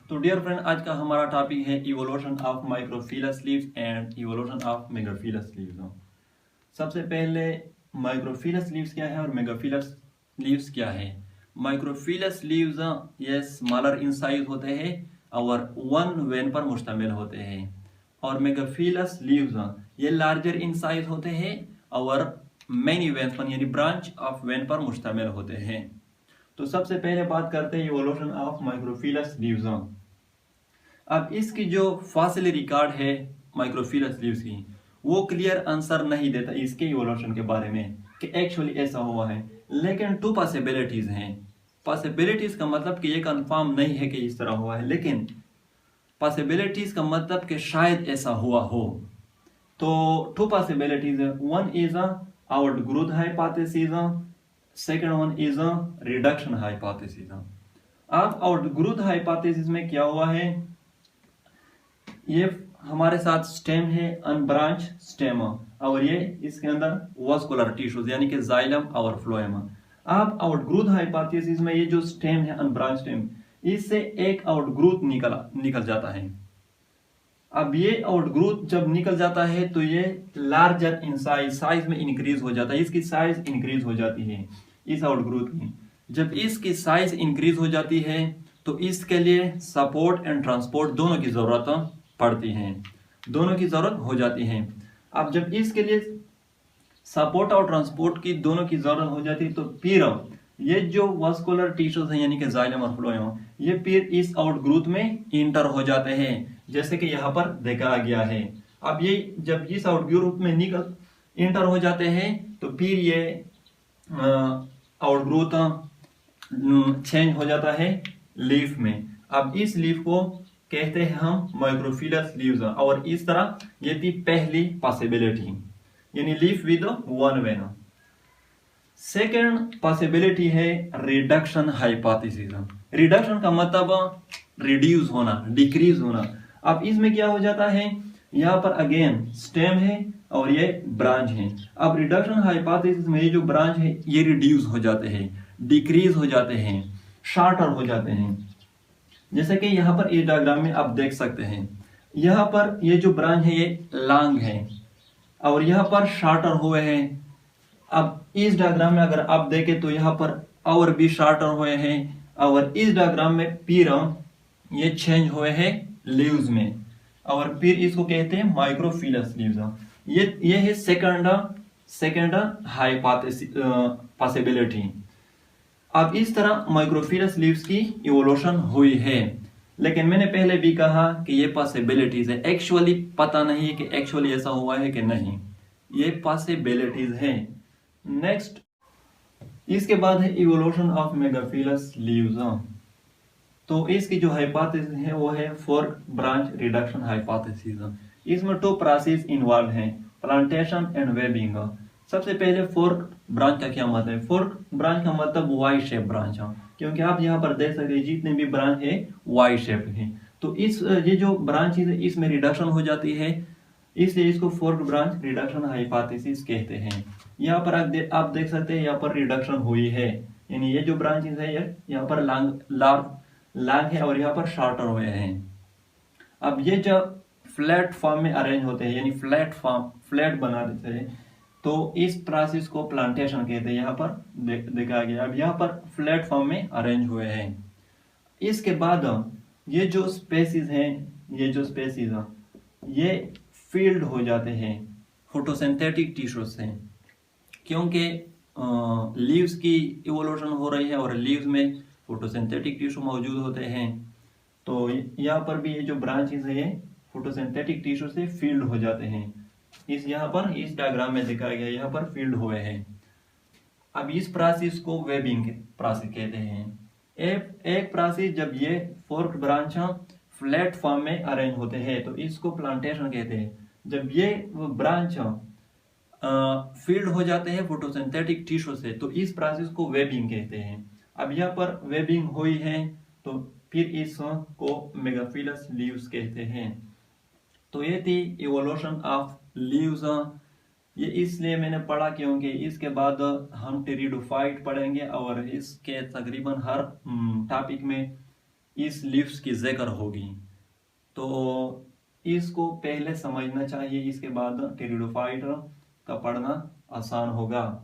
तो dear friend, आज का हमारा टॉपिक है evolution of microphyllous leaves and evolution of megaphyllous leaves. सबसे पहले माइक्रोफिलस लीव्स क्या है और मेगाफिलस लीव्स क्या है। माइक्रोफिलस लीव्स ये स्मॉलर इन साइज होते हैं और वन वेन पर मुश्तमिल होते हैं, और मेगाफिलस लीव्स ये लार्जर इन साइज होते हैं और मैनी वेन्स पर यानी ब्रांच ऑफ वेन पर मुश्तमिल होते हैं। तो सबसे पहले बात करते हैं इवोल्यूशन ऑफ माइक्रोफिलस लीव्स। अब इसकी जो फॉसिल रिकॉर्ड है माइक्रोफिलस लीव्स की, वो क्लियर आंसर नहीं देता इसके इवोल्यूशन के बारे में कि एक्चुअली ऐसा हुआ है, लेकिन टू पॉसिबिलिटीज हैं। पॉसिबिलिटीज का मतलब कि ये कंफर्म नहीं है कि इस तरह हुआ है, लेकिन पॉसिबिलिटीज का मतलब कि शायद ऐसा हुआ हो। तो टू पॉसिबिलिटीज है, one is outgrowth hypothesis, second one is reduction hypothesis. अब आउटग्रोथ हाइपोथेसिस में क्या हुआ है, ये हमारे साथ स्टेम है, अनब्रांच स्टेम, और ये इसके अंदर वास्कुलर टिश्यूज यानी कि जाइलम और फ्लोएम। अब आउटग्रोथ हाइपोथेसिस में ये जो स्टेम है, अनब्रांच स्टेम, इससे एक आउटग्रोथ निकल जाता है। अब ये आउटग्रोथ जब निकल जाता है तो ये लार्जर इन साइज में इंक्रीज हो जाता है, इसकी साइज इंक्रीज हो जाती है इस आउटग्रोथ की। जब इसकी साइज इंक्रीज हो जाती है तो इसके लिए सपोर्ट एंड ट्रांसपोर्ट दोनों की जरूरत पड़ती हैं, दोनों की जरूरत हो जाती है। अब जब इसके लिए सपोर्ट और ट्रांसपोर्ट की दोनों की जरूरत हो जाती है तो फिर ये जो वास्कुलर टिश्यूज हैं यानी कि जाइलम और फ्लोएम, ये फिर इस आउटग्रोथ में इंटर हो जाते हैं, जैसे कि यहाँ पर देखा गया है। अब ये जब इस आउटग्रोथ में इंटर हो जाते हैं तो फिर ये आउटग्रोथ चेंज हो जाता है लीफ में। अब इस लीफ को कहते हैं हम माइक्रोफिलस लीव्स, और इस तरह ये थी पहली पॉसिबिलिटी, यानी leaf with one when. Second possibility है रिडक्शन हाइपोथेसिस। रिडक्शन का मतलब रिड्यूस होना, डिक्रीज होना। अब इसमें क्या हो जाता है, यहाँ पर अगेन स्टेम है और ये ब्रांच है। अब रिडक्शन हाइपोथेसिस में ये जो ब्रांच है ये रिड्यूस हो जाते हैं, डिक्रीज हो जाते हैं, शॉर्टर हो जाते हैं। जैसे कि यहाँ पर इस डायग्राम में आप देख सकते हैं, यहाँ पर ये जो ब्रांच है ये लॉन्ग है और यहाँ पर शॉर्टर हुए हैं। अब इस डायग्राम में अगर आप देखें तो यहाँ पर और भी शॉर्टर हुए हैं, और इस डायग्राम में फिर ये चेंज हुए हैं लीव्स में, और फिर इसको कहते हैं माइक्रोफिलस लीव्स। ये है सेकंड हाइपोथेसिस पॉसिबिलिटी। अब इस तरह माइक्रोफिलस लीव्स की इवोल्यूशन हुई है, लेकिन मैंने पहले भी कहा कि ये पॉसिबिलिटीज है, एक्चुअली पता नहीं है कि एक्चुअली ऐसा हुआ है कि नहीं, ये पॉसिबिलिटीज है। नेक्स्ट इसके बाद है इवोल्यूशन ऑफ मेगाफिलस लीव्स। तो इसकी जो हाइपोथेसिस है वो है फोर्क ब्रांच रिडक्शन हाइपोथेसिस। इसमें टू प्रोसेस इन्वॉल्व हैं, प्लांटेशन एंड वेबिंग। सबसे पहले फोर्क ब्रांच का क्या मतलब है, फोर्क ब्रांच का मतलब वाई शेप ब्रांच है, क्योंकि आप यहाँ पर देख सकते हैं जितने भी ब्रांच है वाई शेप है। तो ये जो ब्रांच है इसमें रिडक्शन हो जाती है, इसलिए इसको फोर्क ब्रांच रिडक्शन हाइपोथेसिस कहते हैं। यहाँ पर आप देख सकते हैं यहाँ पर रिडक्शन हुई है, यानी ये जो ब्रांचेस है यहाँ पर लॉन्ग है और यहाँ पर शॉर्टर हुए हैं। अब ये जब फ्लैट फॉर्म में अरेंज होते हैं यानी फ्लैट बना देते हैं, तो इस प्रोसेस को प्लांटेशन कहते हैं। यहाँ पर देखा गया, अब यहाँ पर फ्लैट फॉर्म में अरेंज हुए हैं। इसके बाद ये जो स्पेसीज हैं, ये फील्ड हो जाते हैं फोटोसिंथेटिक टिश्यूज से, क्योंकि लीव्स की इवोल्यूशन हो रही है और लीव्स में फोटोसिंथेटिक टिश्यू मौजूद होते हैं। तो यहाँ पर भी ये जो ब्रांचेस है ये फोटोसिंथेटिक टिश्यू से फील्ड हो जाते हैं। यहाँ पर इस डायग्राम में दिखाया गया, यहाँ पर फील्ड हुए हैं। अब इस प्रोसेस को वेबिंग प्रोसेस कहते हैं। एक प्रोसेस जब ये फोर्क ब्रांच फ्लैट फॉर्म में अरेंज होते हैं तो इसको प्लांटेशन कहते हैं। जब ये ब्रांच फील्ड हो जाते हैं फोटोसिंथेटिक टिश्यू से तो इस प्रोसेस को वेबिंग कहते हैं। अब यहाँ पर वेबिंग हुई है तो फिर इसको मेगाफिलस लीव्स कहते हैं। तो ये थी इवोल्यूशन ऑफ लीव्स। ये इसलिए मैंने पढ़ा क्योंकि इसके बाद हम टेरिडोफाइट पढ़ेंगे और इसके तकरीबन हर टॉपिक में इस लीव्स की जिक्र होगी। तो इसको पहले समझना चाहिए, इसके बाद टेरिडोफाइट का पढ़ना आसान होगा।